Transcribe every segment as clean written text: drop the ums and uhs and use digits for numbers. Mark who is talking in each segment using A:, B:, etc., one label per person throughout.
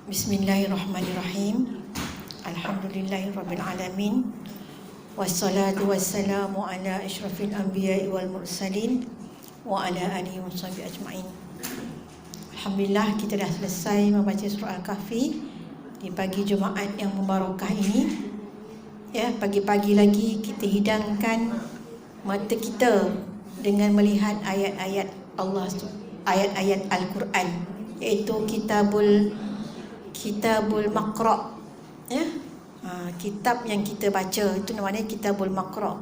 A: Bismillahirrahmanirrahim. Alhamdulillahirabbil alamin. Wassalatu wassalamu ala asyrafil anbiya'i wal mursalin wa ala alihi washabihi ajma'in. Alhamdulillah, kita dah selesai membaca surah Al-Kahfi di pagi Jumaat yang mubarakah ini. Ya, pagi-pagi lagi kita hidangkan mata kita dengan melihat ayat-ayat Allah, ayat-ayat Al-Quran, iaitu kitabul Maqra', ya. Kitab yang kita baca itu namanya kitabul Maqra'.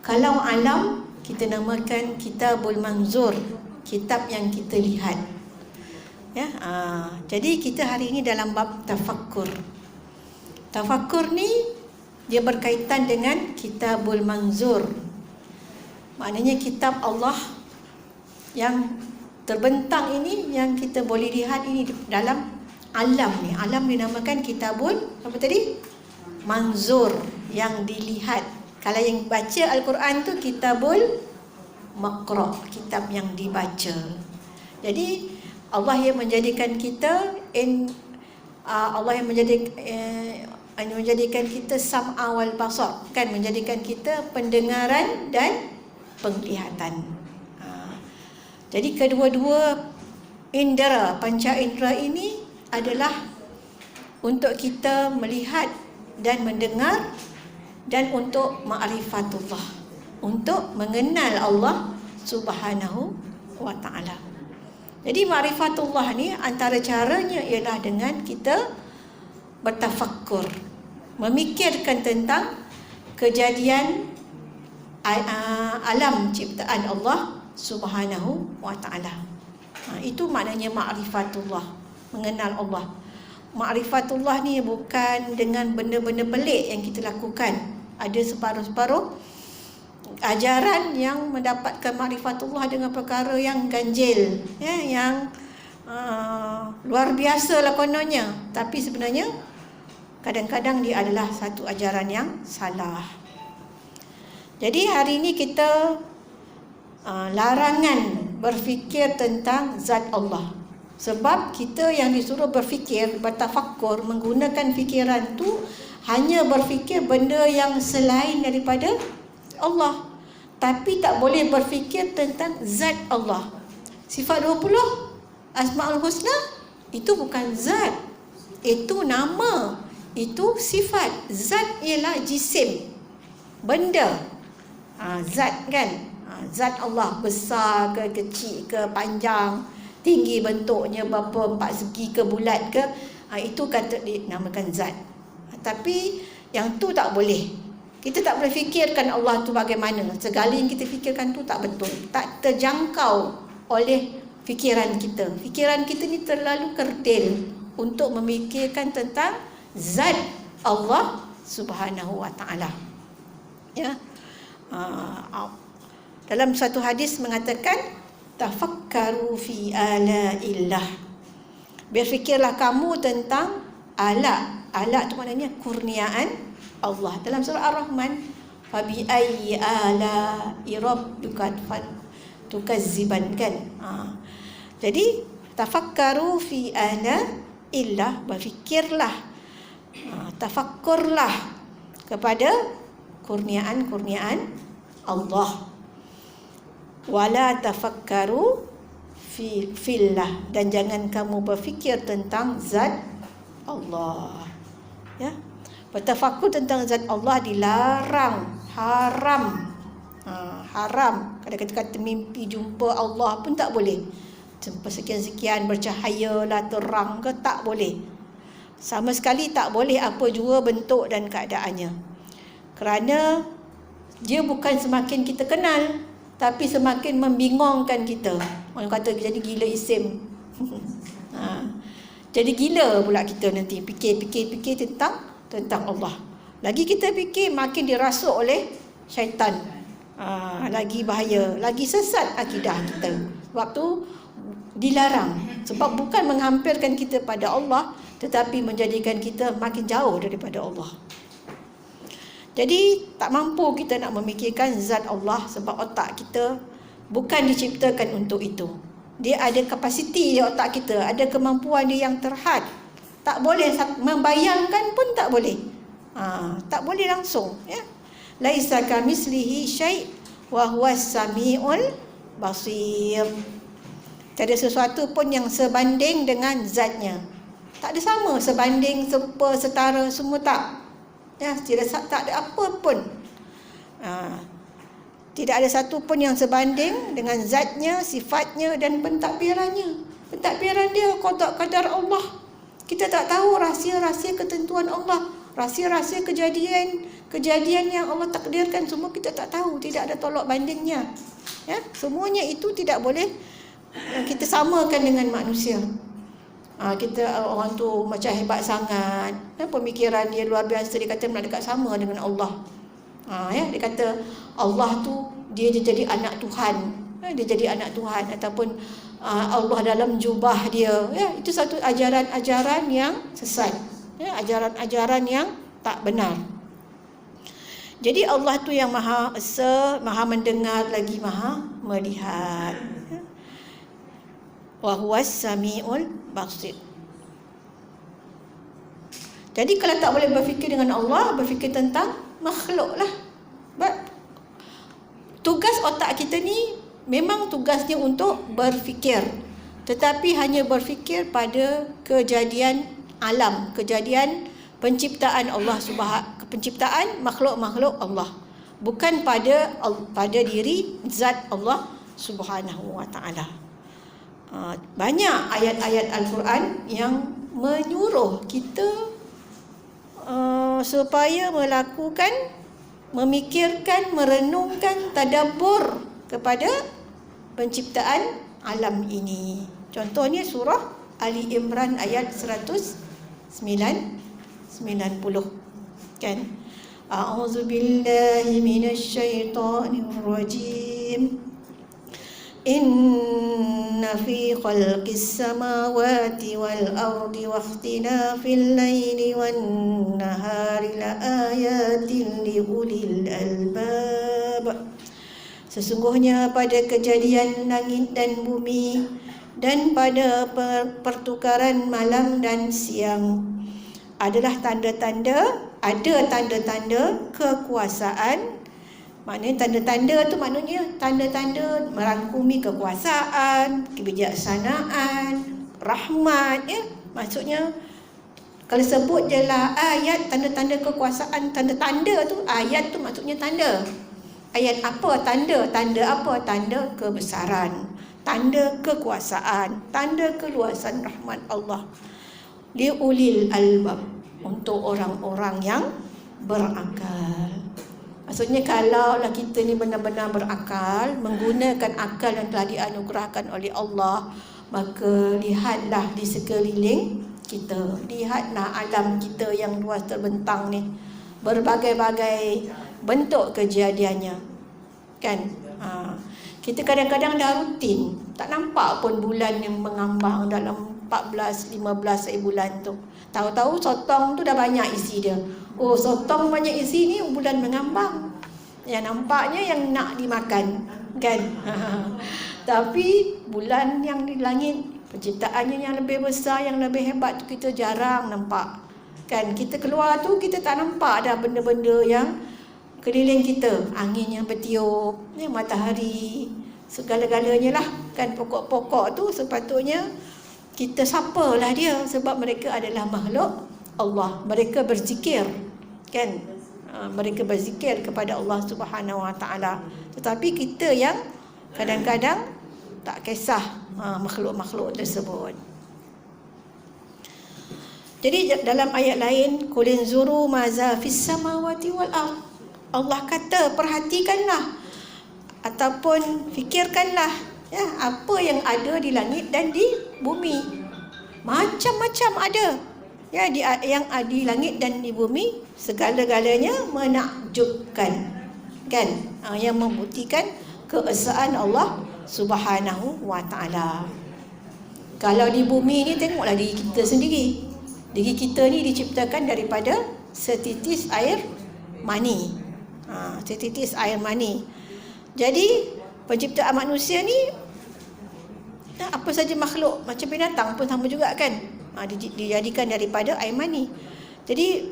A: Kalau alam kita namakan kitabul Manzur, kitab yang kita lihat, ya. Jadi kita hari ini dalam bab tafakkur. Tafakkur ni dia berkaitan dengan kitabul Manzur, maknanya kitab Allah yang terbentang ini, yang kita boleh lihat ini dalam alam ni. Alam dinamakan kitabul apa tadi? Manzur, yang dilihat. Kalau yang baca Al-Quran tu kitabul Maqra', kitab yang dibaca. Jadi Allah yang menjadikan kita Allah yang menjadikan kita sam'a wal basar, kan, menjadikan kita pendengaran dan penglihatan. Jadi kedua-dua indera, panca indera ini adalah untuk kita melihat dan mendengar, dan untuk ma'rifatullah, untuk mengenal Allah Subhanahu wa ta'ala. Jadi ma'rifatullah ni antara caranya ialah dengan kita bertafakkur, memikirkan tentang kejadian alam ciptaan Allah Subhanahu wa ta'ala. Itu maknanya ma'rifatullah, mengenal Allah. Ma'rifatullah ni bukan dengan benda-benda pelik yang kita lakukan. Ada separuh-separuh ajaran yang mendapatkan ma'rifatullah dengan perkara yang ganjil, ya, yang luar biasa lah kononnya, tapi sebenarnya kadang-kadang dia adalah satu ajaran yang salah. Jadi hari ini kita larangan berfikir tentang zat Allah. Sebab kita yang disuruh berfikir, bertafakkur, menggunakan fikiran tu hanya berfikir benda yang selain daripada Allah. Tapi tak boleh berfikir tentang zat Allah. Sifat 20 Asma'ul Husna itu bukan zat, itu nama, itu sifat. Zat ialah jisim, benda. Zat, kan, zat Allah besar ke kecil ke panjang, tinggi bentuknya berapa, 4 segi ke bulat ke, itu kata dinamakan zat. Tapi yang tu tak boleh. Kita tak boleh fikirkan Allah tu bagaimana. Segala yang kita fikirkan tu tak betul, tak terjangkau oleh fikiran kita. Fikiran kita ni terlalu kerdil untuk memikirkan tentang zat Allah Subhanahu wa ta'ala, ya. Dalam satu hadis mengatakan, tafakkaru fi ala'illah, berfikirlah kamu tentang ala. Ala itu maknanya kurniaan Allah. Dalam surah Ar-Rahman, fabi ayyi ala'i rabbika tukazziban, kan. Jadi tafakkaru fi ala'illah, berfikirlah, tafakkurlah kepada kurniaan-kurniaan Allah. Wala tafakkaru fillah, dan jangan kamu berfikir tentang zat Allah, ya. Bertafakkur tentang zat Allah dilarang, haram. Haram. Kadang-kadang kata mimpi jumpa Allah pun tak boleh. Jumpa sekian-sekian bercahaya lah, terang ke, tak boleh. Sama sekali tak boleh apa jua bentuk dan keadaannya. Kerana dia bukan semakin kita kenal, tapi semakin membingungkan kita. Orang kata jadi gila isim. Jadi gila pula kita nanti fikir tentang Allah. Lagi kita fikir, makin dirasuk oleh syaitan. Lagi bahaya, lagi sesat akidah kita. Sebab tu dilarang. Sebab bukan menghampirkan kita pada Allah, tetapi menjadikan kita makin jauh daripada Allah. Jadi tak mampu kita nak memikirkan zat Allah, sebab otak kita bukan diciptakan untuk itu. Dia ada kapasiti di otak kita, ada kemampuan dia yang terhad Tak boleh membayangkan pun tak boleh. Tak boleh langsung, ya. Laisa kamislihi syai' wa huwas samiul basir. Tiada sesuatu pun yang sebanding dengan zatnya. Tak ada sama, sebanding, serupa, setara, semua tak. Ya, tak ada apa pun. Tidak ada satu pun yang sebanding dengan zatnya, sifatnya dan pentadbirannya. Pentadbiran dia qada Allah. Kita tak tahu rahsia-rahsia ketentuan Allah, rahsia-rahsia kejadian yang Allah takdirkan, semua kita tak tahu, tidak ada tolak bandingnya. Ya, semuanya itu tidak boleh kita samakan dengan manusia. Kita orang tu macam hebat sangat, pemikiran dia luar biasa, dia kata nak dekat sama dengan Allah. Dia kata Allah tu dia jadi anak Tuhan, dia jadi anak Tuhan, ataupun Allah dalam jubah dia, ya, itu satu ajaran-ajaran yang sesat, ya, ajaran-ajaran yang tak benar. Jadi Allah tu yang Maha Esa, Maha mendengar lagi Maha melihat. Wa huwas samiul basir. Jadi kalau tak boleh berfikir dengan Allah, berfikir tentang makhluk lah. Tugas otak kita ni memang tugasnya untuk berfikir, tetapi hanya berfikir pada kejadian alam, kejadian penciptaan Allah penciptaan makhluk-makhluk Allah, bukan pada diri zat Allah Subhanahu wa taala. Banyak ayat-ayat Al-Quran yang menyuruh kita supaya melakukan, memikirkan, merenungkan, tadabbur kepada penciptaan alam ini. Contohnya surah Ali Imran ayat 190, kan? A'udzu billahi minasy syaithanir rajim. Inna fi khalqis samawati wal ardi wa ikhtilafil laili wan nahari la ayatin li ulil albab. Sesungguhnya pada kejadian langit dan bumi dan pada pertukaran malam dan siang adalah tanda-tanda kekuasaan. Maknanya tanda-tanda tu maknanya tanda-tanda merangkumi kekuasaan, kebijaksanaan, rahmat, ya. Maksudnya kalau sebut je lah ayat tanda-tanda kekuasaan, tanda-tanda tu, ayat tu maksudnya tanda. Ayat apa? Tanda. Tanda apa? Tanda kebesaran, tanda kekuasaan, tanda keluasan rahmat Allah. Liulil albab, untuk orang-orang yang berakal. Maksudnya kalaulah kita ni benar-benar berakal, menggunakan akal yang telah dianugerahkan oleh Allah, maka lihatlah di sekeliling kita, lihatlah alam kita yang luas terbentang ni, berbagai-bagai bentuk kejadiannya, kan? Kita kadang-kadang dah rutin, tak nampak pun bulan yang mengambang dalam 14-15 bulan tu. Tahu-tahu sotong tu dah banyak isi dia. Oh, sotong banyak isi ni, bulan mengambang. Yang nampaknya yang nak dimakan, kan? Tapi bulan yang di langit, penciptaannya yang lebih besar, yang lebih hebat tu kita jarang nampak. Kan, kita keluar tu kita tak nampak dah benda-benda yang keliling kita. Angin yang bertiup, ya, matahari, segala-galanya lah. Kan, pokok-pokok tu sepatutnya kita sapalah dia, sebab mereka adalah makhluk Allah. Mereka berzikir, kan? Mereka berzikir kepada Allah Subhanahu Wa Taala. Tetapi kita yang kadang-kadang tak kisah makhluk-makhluk tersebut. Jadi dalam ayat lain, qulin zuru maza fis samawati wal ard. Allah kata perhatikanlah ataupun fikirkanlah, ya, apa yang ada di langit dan di bumi. Macam-macam ada, ya, yang ada di langit dan di bumi, segala-galanya menakjubkan, kan? Yang membuktikan keesaan Allah Subhanahu Wa Taala. Kalau di bumi ni, tengoklah diri kita sendiri. Diri kita ni diciptakan daripada setitis air mani. Setitis air mani. Jadi penciptaan manusia ni, apa saja makhluk, macam binatang pun sama juga, kan? dijadikan daripada air mani. Jadi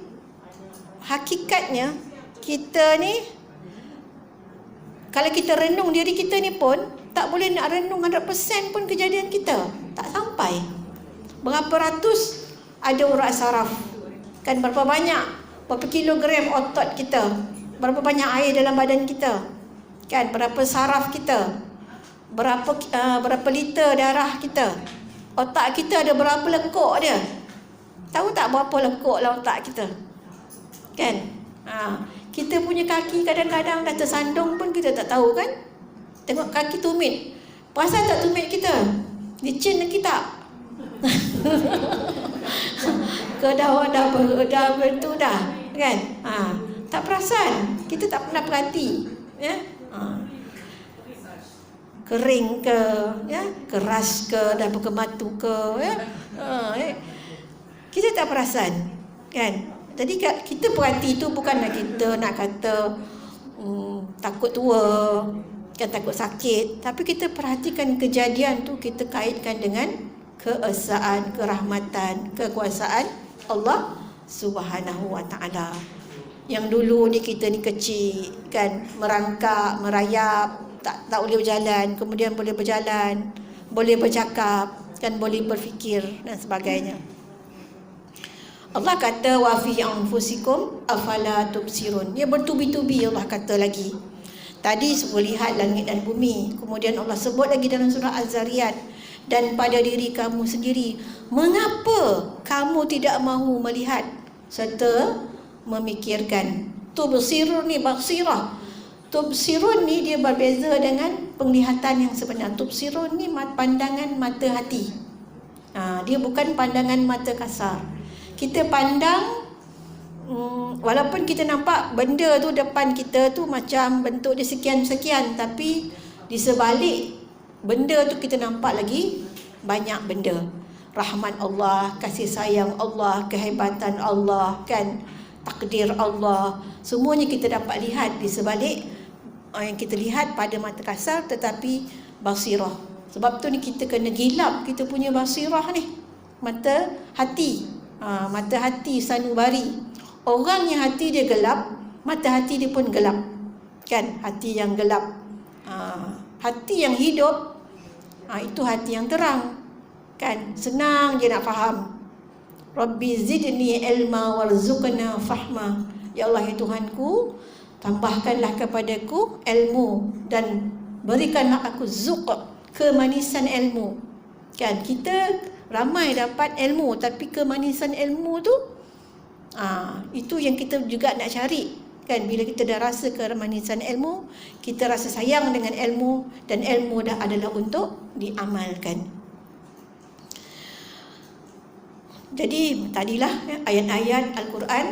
A: hakikatnya kita ni, kalau kita renung diri kita ni pun tak boleh nak renung 100% pun kejadian kita. Tak sampai. Berapa ratus ada urat saraf. Kan berapa banyak, berapa kilogram otot kita, berapa banyak air dalam badan kita. Kan berapa saraf kita, berapa liter darah kita. Otak kita ada berapa lekuk dia. Tahu tak berapa lekuk lah otak kita? Kan? Kita punya kaki kadang-kadang dah tersandung pun kita tak tahu kan. Tengok kaki tumit, perasan tak tumit kita? Licin lagi tak? Dah betul dah kan? Tak perasan, kita tak pernah perhati ya. Kering ke ya, keras ke, dah berkematu ke ya. Kita tak perasan kan. Jadi kita perhati tu bukanlah kita nak kata takut tua, kan, takut sakit. Tapi kita perhatikan kejadian tu, kita kaitkan dengan keesaan, kerahmatan, kekuasaan Allah Subhanahu Wa Taala. Yang dulu ni kita ni kecil kan, merangkak, merayap, tak boleh berjalan, kemudian boleh berjalan, boleh bercakap, kan, boleh berfikir dan sebagainya. Allah kata wa fi anfusikum afala tubsirun. Dia bertubi-tubi Allah kata lagi. Tadi sebut lihat langit dan bumi. Kemudian Allah sebut lagi dalam surah Az-Zariyat, dan pada diri kamu sendiri, mengapa kamu tidak mahu melihat serta memikirkan. Tubsirun ni basirah. Tubsirun ni dia berbeza dengan penglihatan yang sebenar. Tubsirun ni pandangan mata hati. Dia bukan pandangan mata kasar. Kita pandang, walaupun kita nampak benda tu depan kita tu macam bentuk dia sekian-sekian, tapi di sebalik benda tu kita nampak lagi banyak benda. Rahmat Allah, kasih sayang Allah, kehebatan Allah, kan, takdir Allah, semuanya kita dapat lihat di sebalik yang kita lihat pada mata kasar, tetapi basirah. Sebab tu ni kita kena gilap kita punya basirah ni, mata hati. Mata hati sanubari. Orang yang hati dia gelap, mata hati dia pun gelap. Kan, hati yang gelap. Hati yang hidup, itu hati yang terang. Kan, senang je nak faham. Rabbi zidni ilma warzuqna fahma. Ya Allah, ya Tuhanku, tambahkanlah kepadaku ilmu dan berikanlah aku zuq, kemanisan ilmu. Kan, kita ramai dapat ilmu, tapi kemanisan ilmu tu itu yang kita juga nak cari. Kan, bila kita dah rasa kemanisan ilmu, kita rasa sayang dengan ilmu, dan ilmu dah adalah untuk diamalkan. Jadi tadilah ayat-ayat Al-Quran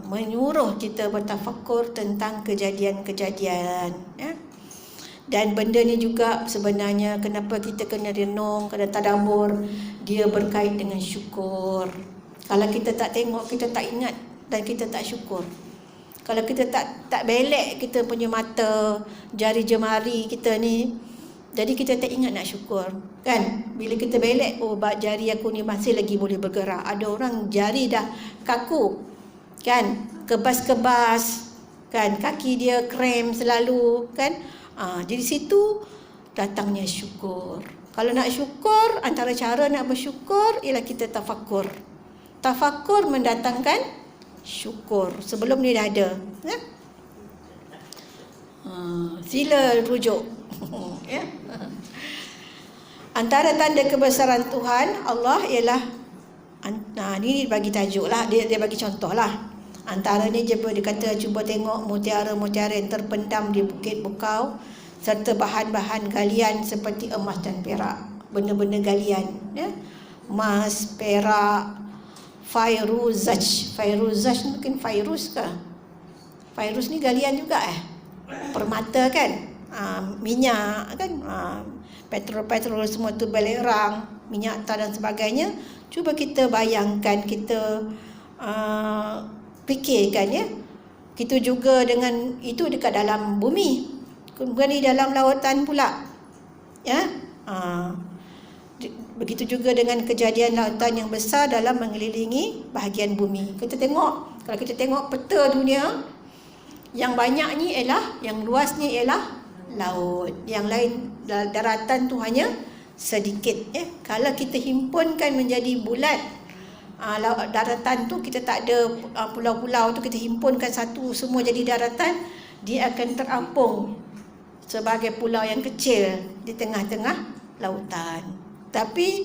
A: menyuruh kita bertafakkur tentang kejadian-kejadian ya. Dan benda ni juga sebenarnya kenapa kita kena renung, kena tadabbur, dia berkait dengan syukur. Kalau kita tak tengok, kita tak ingat, dan kita tak syukur. Kalau kita tak belek kita punya mata, jari jemari kita ni, jadi kita tak ingat nak syukur. Kan? Bila kita belek, oh jari aku ni masih lagi boleh bergerak. Ada orang jari dah kaku. Kan? Kebas-kebas. Kan? Kaki dia krem selalu. Kan? Jadi situ datangnya syukur. Kalau nak syukur, antara cara nak bersyukur ialah kita tafakur. Tafakur mendatangkan syukur. Sebelum ni dah ada ya? Sila rujuk ya? Antara tanda kebesaran Tuhan Allah ialah, ni bagi tajuk lah, dia bagi contoh lah. Antara ni dia kata, cuba tengok mutiara-mutiara yang terpendam di bukit bukau, serta bahan-bahan galian seperti emas dan perak. Benda-benda galian ya? Emas, perak, fairuzaj. Fairuzaj mungkin fairuz ke? Fairuz ni galian juga permata kan? Minyak kan? Petrol semua tu belerang, minyak tar dan sebagainya. Cuba kita bayangkan, kita fikirkan ya. Kita juga dengan itu dekat dalam bumi, kemudian di dalam lautan pula ya. Begitu juga dengan kejadian lautan yang besar dalam mengelilingi bahagian bumi. Kita tengok, kalau kita tengok peta dunia, yang banyak ni ialah, yang luas ni ialah laut. Yang lain daratan tu hanya sedikit. Kalau kita himpunkan menjadi bulat, daratan tu kita tak ada pulau-pulau tu, kita himpunkan satu semua jadi daratan, dia akan terapung sebagai pulau yang kecil di tengah-tengah lautan. Tapi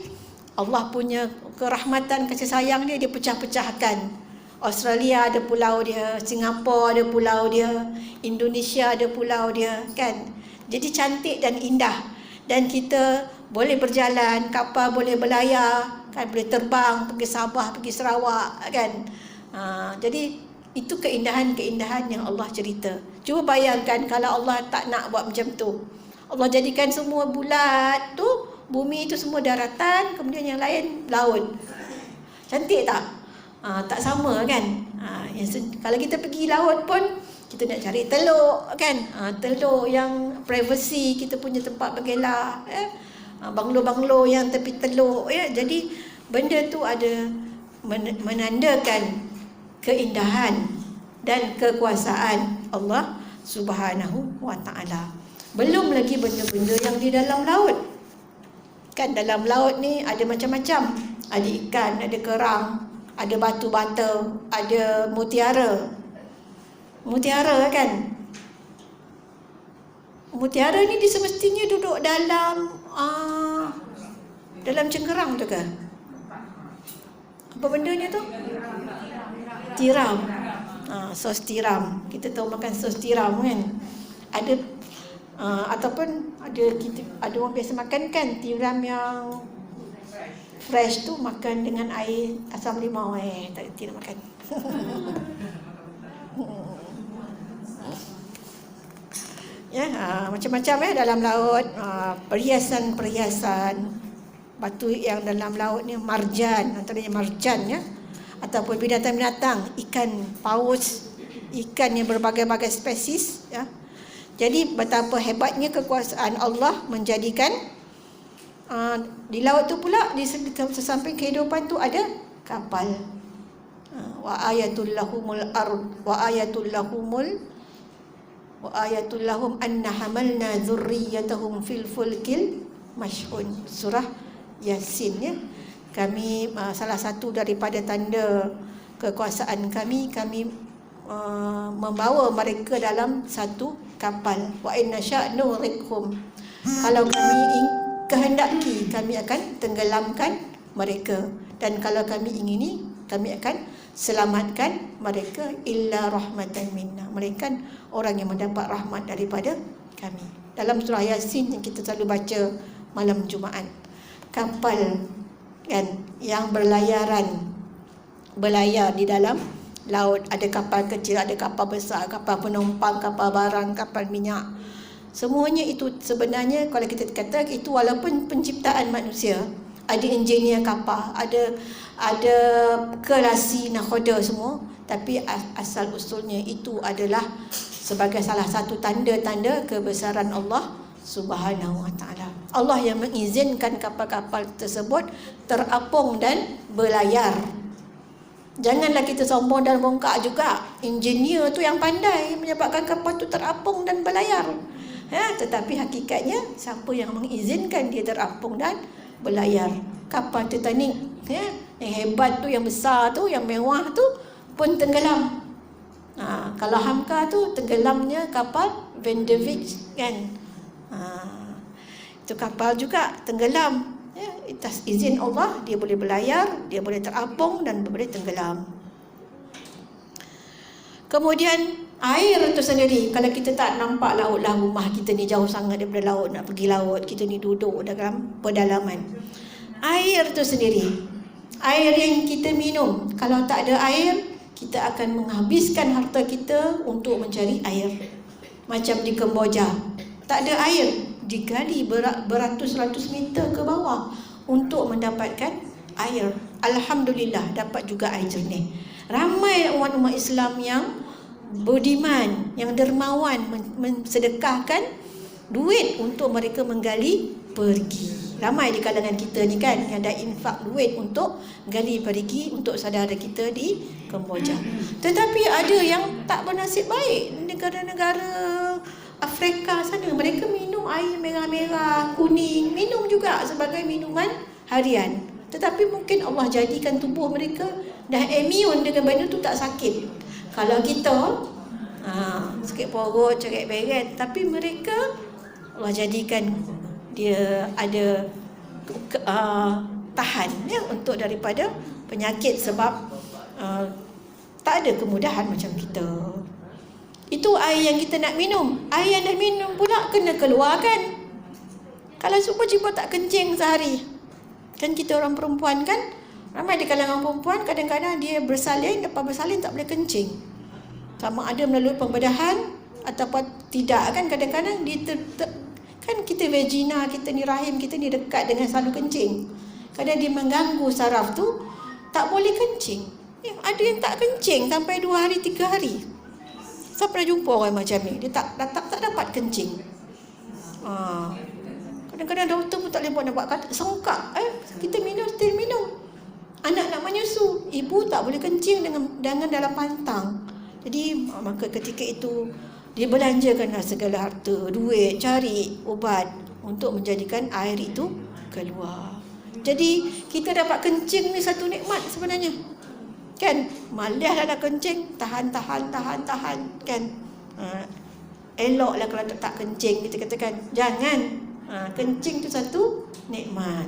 A: Allah punya kerahmatan, kasih sayang dia pecah-pecahkan. Australia ada pulau dia, Singapura ada pulau dia, Indonesia ada pulau dia, kan? Jadi cantik dan indah. Dan kita boleh berjalan, kapal boleh berlayar, kan, boleh terbang pergi Sabah, pergi Sarawak, kan? Jadi itu keindahan-keindahan yang Allah cerita. Cuba bayangkan kalau Allah tak nak buat macam tu. Allah jadikan semua bulat tu, bumi itu semua daratan, kemudian yang lain laut. Cantik tak? Tak sama, kan? Kalau kita pergi laut pun, kita nak cari teluk, kan? Teluk yang privacy, kita punya tempat bergelar, banglo-banglo yang tepi teluk, ya. Jadi benda tu ada menandakan keindahan dan kekuasaan Allah Subhanahu wa ta'ala. Belum lagi benda-benda yang di dalam laut. Kan dalam laut ni ada macam-macam. Ada ikan, ada kerang, ada batu bata, ada mutiara. Mutiara, kan? Mutiara ni dia semestinya duduk dalam cengkerang tu ke? Apa bendanya tu? Tiram. Sos tiram. Kita tahu makan sos tiram, kan? Ada ataupun ada orang biasa makan, kan, tiram yang fresh tu makan dengan air asam limau. Tidak makan. Macam-macam dalam laut, perhiasan-perhiasan batu yang dalam laut ni, marjan, antaranya marjan, ya, ataupun binatang-binatang, ikan paus, ikan yang berbagai-bagai spesies, ya. Jadi betapa hebatnya kekuasaan Allah menjadikan di laut tu pula, di sesamping kehidupan tu ada kapal. Wa ayatul lahumul ard wa ayatul lahum anna hamalna dzurriyyatahum fil fulkil mashhun. Surah Yasin, ya. Kami salah satu daripada tanda kekuasaan kami membawa mereka dalam satu kapal. Wa inna sya'nu rikhum. Kalau kami kehendaki, kami akan tenggelamkan mereka. Dan kalau kami ingini, kami akan selamatkan mereka. Illa rahmatan minna. Mereka orang yang mendapat rahmat daripada kami. Dalam surah Yasin yang kita selalu baca malam Jumaat. Kapal, kan, yang berlayar di dalam laut. Ada kapal kecil, ada kapal besar, kapal penumpang, kapal barang, kapal minyak. Semuanya itu sebenarnya, kalau kita kata itu, walaupun penciptaan manusia, ada engineer kapal, ada kelasi nakhoda semua, tapi asal usulnya itu adalah sebagai salah satu tanda-tanda kebesaran Allah Subhanahu wa ta'ala. Allah yang mengizinkan kapal-kapal tersebut terapung dan berlayar. Janganlah kita sombong dan bongkak juga. Engineer tu yang pandai menyebabkan kapal tu terapung dan berlayar. Tetapi hakikatnya siapa yang mengizinkan dia terapung dan berlayar? Kapal Titanic, yang hebat tu, yang besar tu, yang mewah tu pun tenggelam. Kalau Hamka tu tenggelamnya kapal Van der Wijk, kan? Itu kapal juga tenggelam. Atas izin Allah, dia boleh berlayar, dia boleh terapung dan boleh tenggelam. Kemudian air itu sendiri, kalau kita tak nampak lautlah, rumah kita ni jauh sangat daripada laut, nak pergi laut, kita ni duduk dalam pedalaman. Air itu sendiri, air yang kita minum, kalau tak ada air, kita akan menghabiskan harta kita untuk mencari air. Macam di Kemboja, tak ada air, digali beratus-ratus meter ke bawah untuk mendapatkan air. Alhamdulillah dapat juga air jernih. Ramai umat-umat Islam yang budiman, yang dermawan, mensedekahkan duit untuk mereka menggali, pergi. Ramai di kalangan kita ni kan yang dah infak duit untuk gali perigi untuk saudara kita di Kemboja. Tetapi ada yang tak bernasib baik, negara-negara Afrika sana, mereka minum air merah-merah, kuning, minum juga sebagai minuman harian. Tetapi mungkin Allah jadikan tubuh mereka dah immune dengan benda tu, tak sakit. Kalau kita sakit perut, cakap beret, tapi mereka Allah jadikan dia ada tahan ya untuk daripada penyakit sebab tak ada kemudahan macam kita. Itu air yang kita nak minum. Air yang nak minum pula kena keluarkan. Kalau cuba-cuba tak kencing sehari. Kan kita orang perempuan kan, ramai di kalangan perempuan kadang-kadang dia bersalin, lepas bersalin tak boleh kencing. Sama ada melalui pembedahan ataupun tidak kan, kadang-kadang dia kan kita vagina kita ni, rahim kita ni dekat dengan salu kencing. Kadang dia mengganggu saraf tu, tak boleh kencing. Ada yang tak kencing sampai 2 hari 3 hari. Saya pernah jumpa orang macam ni, dia tak dapat kencing. Kadang-kadang doktor pun tak boleh buat kata sengkak. Kita minum, still minum. Anak nak menyusu, ibu tak boleh kencing dengan dalam pantang. Jadi maka ketika itu dia belanjakanlah segala harta, duit, cari ubat untuk menjadikan air itu keluar. Jadi kita dapat kencing ni satu nikmat sebenarnya. Kan? Malaslah nak kencing, tahan kan. Eloklah kalau tak kencing, kita katakan jangan. Kencing tu satu nikmat.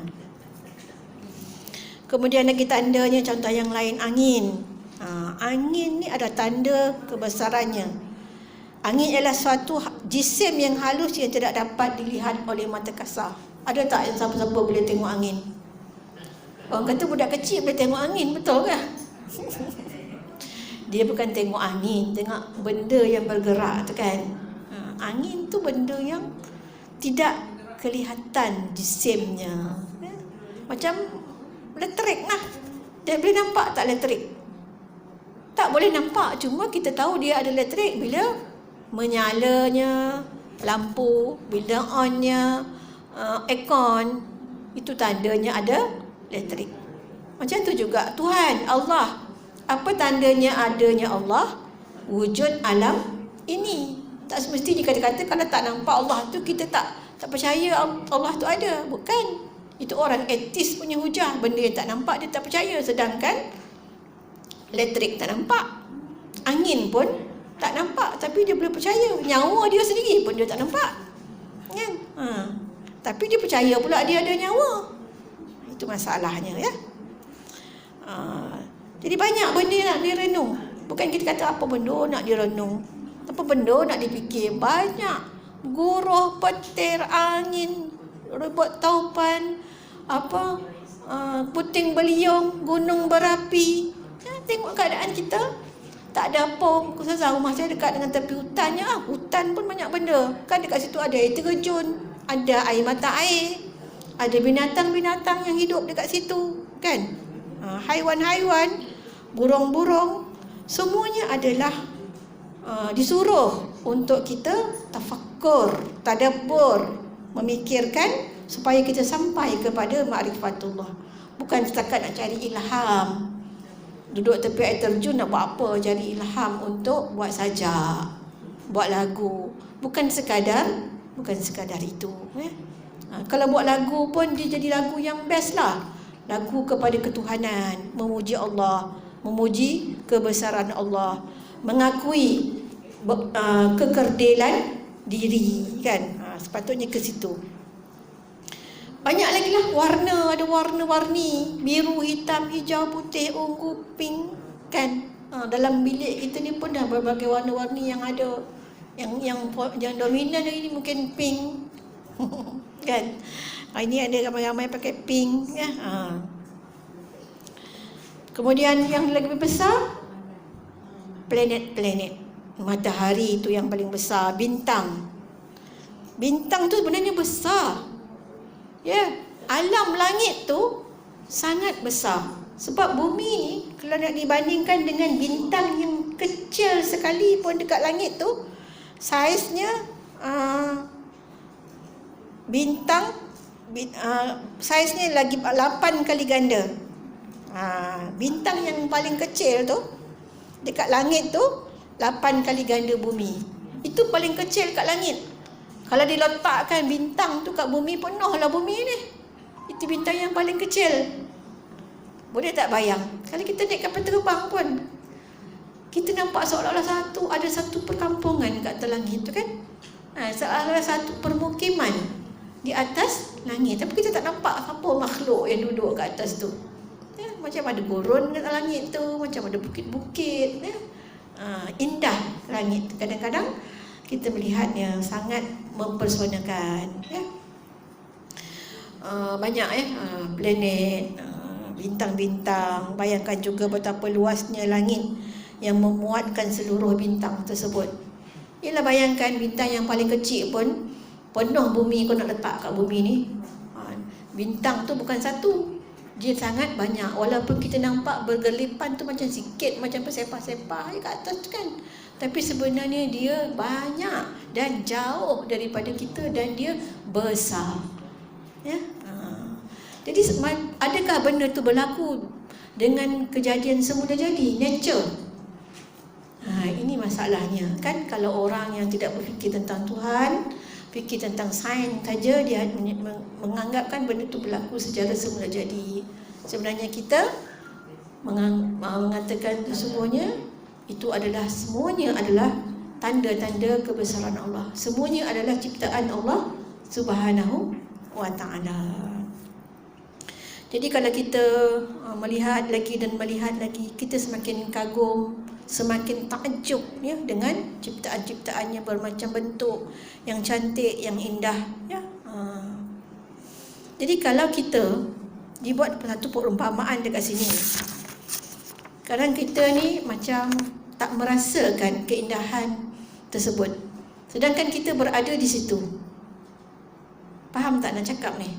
A: Kemudian lagi tandanya, contoh yang lain, angin. Angin ni ada tanda kebesarannya. Angin ialah suatu jisim yang halus yang tidak dapat dilihat oleh mata kasar. Ada tak yang siapa-siapa boleh tengok angin? Orang kata budak kecil boleh tengok angin, betul ke? Dia bukan tengok angin, tengok benda yang bergerak tu kan. Angin tu benda yang tidak kelihatan jisimnya. Macam elektrik lah. Dia boleh nampak tak elektrik? Tak boleh nampak, cuma kita tahu dia ada elektrik bila menyalanya lampu, bila onnya aircon, itu tandanya ada elektrik. Macam tu juga Tuhan, Allah. Apa tandanya adanya Allah? Wujud alam ini. Tak semestinya kata-kata kalau tak nampak Allah tu kita tak percaya Allah tu ada. Bukan. Itu orang etis punya hujah. Benda yang tak nampak dia tak percaya. Sedangkan elektrik tak nampak, angin pun tak nampak, tapi dia boleh percaya. Nyawa dia sendiri pun dia tak nampak kan? Tapi dia percaya pula dia ada nyawa. Itu masalahnya ya. Jadi banyak benda nak direnung. Bukan kita kata apa benda nak direnung, apa benda nak dipikir. Banyak. Guruh, petir, angin, rebut taupan, puting beliung, gunung berapi. Tengok keadaan kita. Tak ada apa. Saya rumah saya dekat dengan tepi hutannya. Hutan pun banyak benda. Kan dekat situ ada air terjun, ada air mata air, ada binatang-binatang yang hidup dekat situ kan. Haiwan-haiwan, burung-burung, semuanya adalah disuruh untuk kita tafakkur, tadabbur, memikirkan supaya kita sampai kepada ma'rifatullah. Bukan setakat nak cari ilham, duduk tepi air terjun nak buat apa, cari ilham untuk buat sajak, buat lagu. Bukan sekadar itu Kalau buat lagu pun dia jadi lagu yang best lah. Lagu kepada ketuhanan, memuji Allah, memuji kebesaran Allah, mengakui kekerdilan diri kan. Sepatutnya ke situ. Banyak lagi lah warna, ada warna-warni, biru, hitam, hijau, putih, ungu, pink kan. Dalam bilik kita ni pun dah berbagai warna-warni yang ada. Yang dominan hari ni mungkin pink kan. Ini ada ramai-ramai pakai pink ya. Kemudian yang lagi besar, planet-planet. Matahari itu yang paling besar, bintang. Bintang tu sebenarnya besar. Ya, alam langit tu sangat besar. Sebab bumi ni kalau nak dibandingkan dengan bintang yang kecil sekali pun dekat langit tu, saiznya bintang saiznya lagi 8 kali ganda. Bintang yang paling kecil tu dekat langit tu 8 kali ganda bumi. Itu paling kecil kat langit. Kalau diletakkan bintang tu kat bumi, penuhlah bumi ni. Itu bintang yang paling kecil. Boleh tak bayang? Kalau kita naik kapal terbang pun, kita nampak seolah-olah ada satu perkampungan kat atas langit tu kan. Seolah-olah satu permukiman di atas langit. Tapi kita tak nampak apa makhluk yang duduk kat atas tu. Macam ada gurun kat langit tu, macam ada bukit-bukit. Indah langit. Kadang-kadang kita melihatnya sangat mempersonakan. Banyak planet, bintang-bintang. Bayangkan juga betapa luasnya langit yang memuatkan seluruh bintang tersebut. Ialah bayangkan bintang yang paling kecil pun penuh bumi kau nak letak kat bumi ni. Bintang tu bukan satu, dia sangat banyak. Walaupun kita nampak bergelipan tu macam sikit, macam bersepah-sepah kat atas kan, tapi sebenarnya dia banyak dan jauh daripada kita dan dia besar. Jadi adakah benda tu berlaku dengan kejadian semula jadi, nature? Ini masalahnya kan. Kalau orang yang tidak berfikir tentang Tuhan, fikir tentang sains saja, dia menganggapkan benda itu berlaku secara semula jadi. Sebenarnya kita mengatakan semuanya adalah tanda-tanda kebesaran Allah. Semuanya adalah ciptaan Allah Subhanahu wa ta'ala. Jadi kalau kita melihat lagi dan melihat lagi, kita semakin kagum, semakin takjub dengan ciptaan-ciptaannya bermacam bentuk, yang cantik, yang indah. Jadi kalau kita dibuat satu perumpamaan dekat sini, kadang kita ni macam tak merasakan keindahan tersebut, sedangkan kita berada di situ. Faham tak nak cakap ni?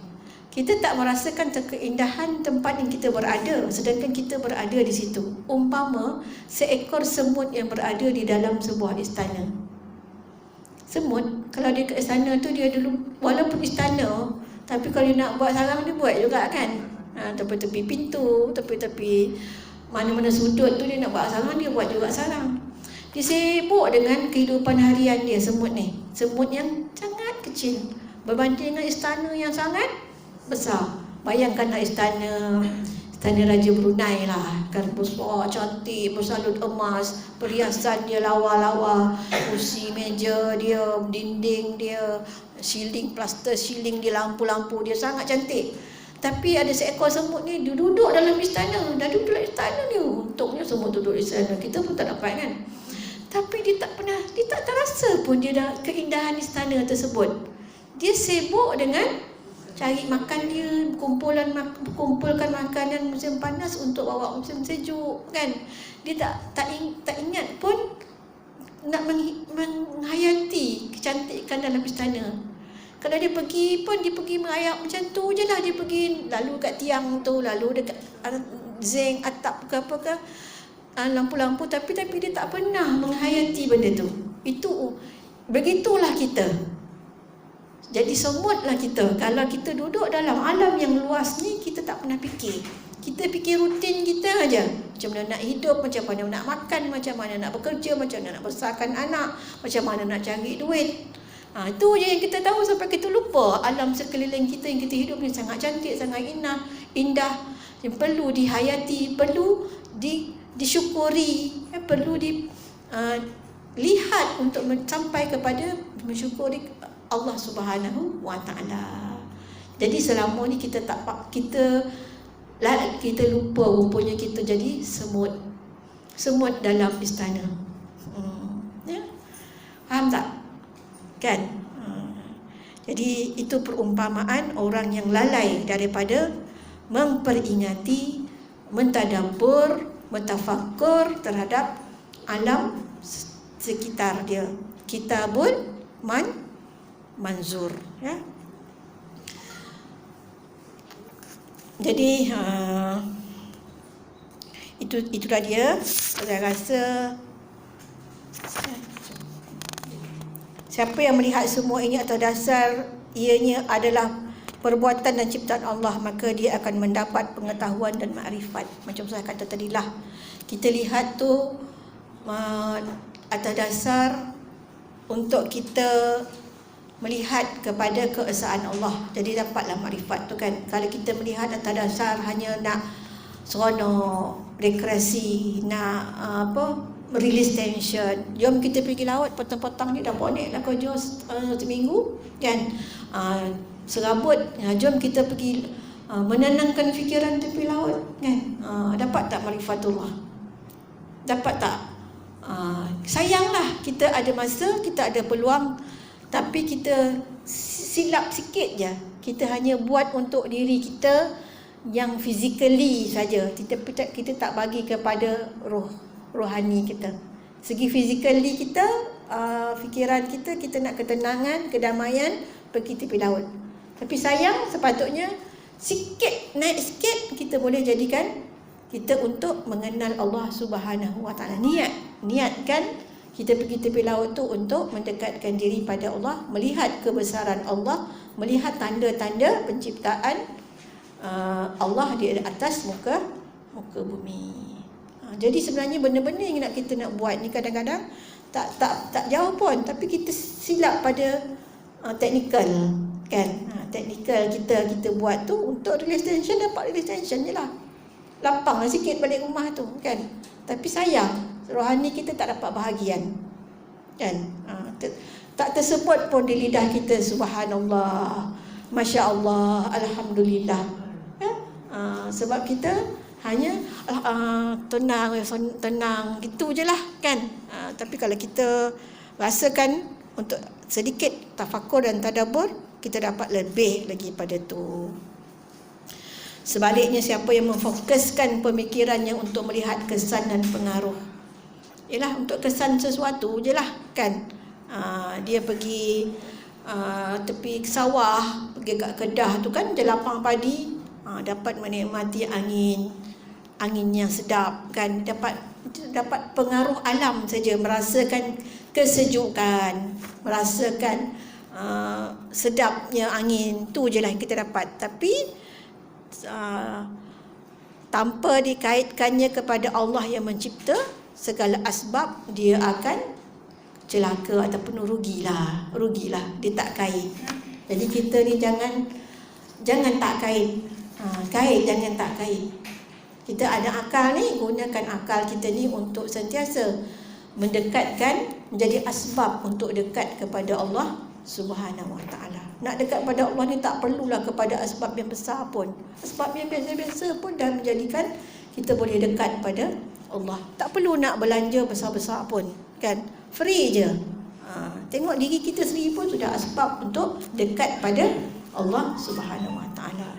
A: Kita tak merasakan keindahan tempat yang kita berada, sedangkan kita berada di situ. Umpama seekor semut yang berada di dalam sebuah istana. Semut, kalau dia ke istana tu, dia dulu, walaupun istana, tapi kalau dia nak buat sarang, dia buat juga kan. Tepi-tepi pintu, tepi-tepi mana-mana sudut tu dia nak buat sarang, dia buat juga sarang. Dia sibuk dengan kehidupan harian dia, semut ni. Semut yang sangat kecil berbanding dengan istana yang sangat besar. Bayangkanlah istana Raja Brunei lah, kan, besar, cantik, bersalut emas, perhiasan dia lawa-lawa, kursi meja dia, dinding dia, plaster ceiling dia, lampu-lampu dia sangat cantik. Tapi ada seekor semut ni, dia duduk dalam istana. Dah duduk dalam istana ni, untungnya semut duduk di istana, kita pun tak dapat kan. Tapi dia tak terasa pun dia dah keindahan istana tersebut. Dia sibuk dengan cari makan dia, kumpulkan makanan musim panas untuk bawa musim sejuk kan. Dia tak ingat pun nak menghayati kecantikan dalam istana. Kalau dia pergi pun, dia pergi merayap macam tu je lah. Dia pergi lalu kat tiang tu, lalu dekat zinc atap ke apa ke, lampu-lampu, tapi dia tak pernah menghayati benda tu. Begitulah kita. Jadi semutlah kita. Kalau kita duduk dalam alam yang luas ni, kita tak pernah fikir. Kita fikir rutin kita aja. Macam mana nak hidup, macam mana nak makan, macam mana nak bekerja, macam mana nak besarkan anak, macam mana nak cari duit. Itu je yang kita tahu sampai kita lupa alam sekeliling kita yang kita hidup ni sangat cantik, sangat indah, yang perlu dihayati, perlu disyukuri, perlu dilihat untuk sampai kepada mensyukuri Allah Subhanahu wa ta'ala. Jadi selama ni kita lupa rupanya kita jadi semut dalam istana. Faham tak? Kan? Jadi itu perumpamaan orang yang lalai daripada memperingati, mentadabbur, mentafakkur terhadap alam sekitar dia. Kitabun manzur, ya. Jadi itulah dia. Saya rasa siapa yang melihat semua ini atas dasar ianya adalah perbuatan dan ciptaan Allah, maka dia akan mendapat pengetahuan dan makrifat. Macam saya kata tadilah, kita lihat tu atas dasar untuk kita melihat kepada keesaan Allah, jadi dapatlah makrifat tu kan. Kalau kita melihat atas dasar hanya nak seronok, rekreasi, nak release tension, jom kita pergi laut, petang-petang ni dah bonek lah kerja seminggu kan, serabut, jom kita pergi menenangkan fikiran tepi laut kan. Dapat tak marifatullah? Dapat tak? Sayanglah kita ada masa, kita ada peluang, tapi kita silap sikit je. Kita hanya buat untuk diri kita yang physically saja. Kita tak bagi kepada rohani kita. Segi physically kita, fikiran kita nak ketenangan, kedamaian, pergi tepi laut. Tapi sayang, sepatutnya sikit, naik sikit, kita boleh jadikan kita untuk mengenal Allah Subhanahu Wa Taala. Niatkan kita pergi tepi laut tu untuk mendekatkan diri pada Allah, melihat kebesaran Allah, melihat tanda-tanda penciptaan Allah di atas muka bumi. Jadi sebenarnya benda-benda yang kita nak buat ni kadang-kadang tak jauh pun, tapi kita silap pada teknikal kan. Teknikal kita buat tu untuk release tension, dapat release tension je lah, lapanglah sikit balik rumah tu kan. Tapi sayang, rohani kita tak dapat bahagian kan. Tak tersebut pun di lidah kita subhanallah, masya Allah, alhamdulillah kan? Sebab kita hanya tenang gitu je lah kan. Tapi kalau kita rasakan untuk sedikit tafakur dan tadabbur, kita dapat lebih lagi pada tu. Sebaliknya, siapa yang memfokuskan pemikirannya untuk melihat kesan dan pengaruh, ialah untuk kesan sesuatu je lah kan. Dia pergi tepi sawah, pergi kat Kedah tu kan, dia lapang padi, dapat menikmati angin yang sedap kan, dapat pengaruh alam saja, merasakan kesejukan, merasakan sedapnya angin, tu je lah yang kita dapat. Tapi tanpa dikaitkannya kepada Allah yang mencipta segala asbab, dia akan celaka ataupun rugilah, dia tak kait. Jadi kita ni jangan tak kait. Kait, jangan tak kait. Kita ada akal ni, gunakan akal kita ni untuk sentiasa mendekatkan, menjadi asbab untuk dekat kepada Allah Subhanahu Wa Taala. Nak dekat pada Allah ni tak perlulah kepada asbab yang besar pun. Asbab yang biasa-biasa pun dah menjadikan kita boleh dekat pada Allah. Tak perlu nak belanja besar-besar pun kan. Free je. Tengok diri kita sendiri pun sudah asbab untuk dekat pada Allah Subhanahu Wa Taala.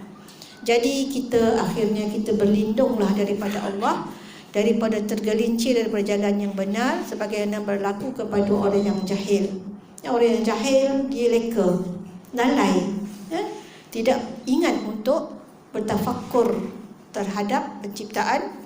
A: Jadi akhirnya kita berlindunglah daripada Allah, daripada tergelincir daripada jalan yang benar, sebagaimana berlaku kepada orang yang jahil. Orang yang jahil, dia leka, lalai, tidak ingat untuk bertafakur terhadap penciptaan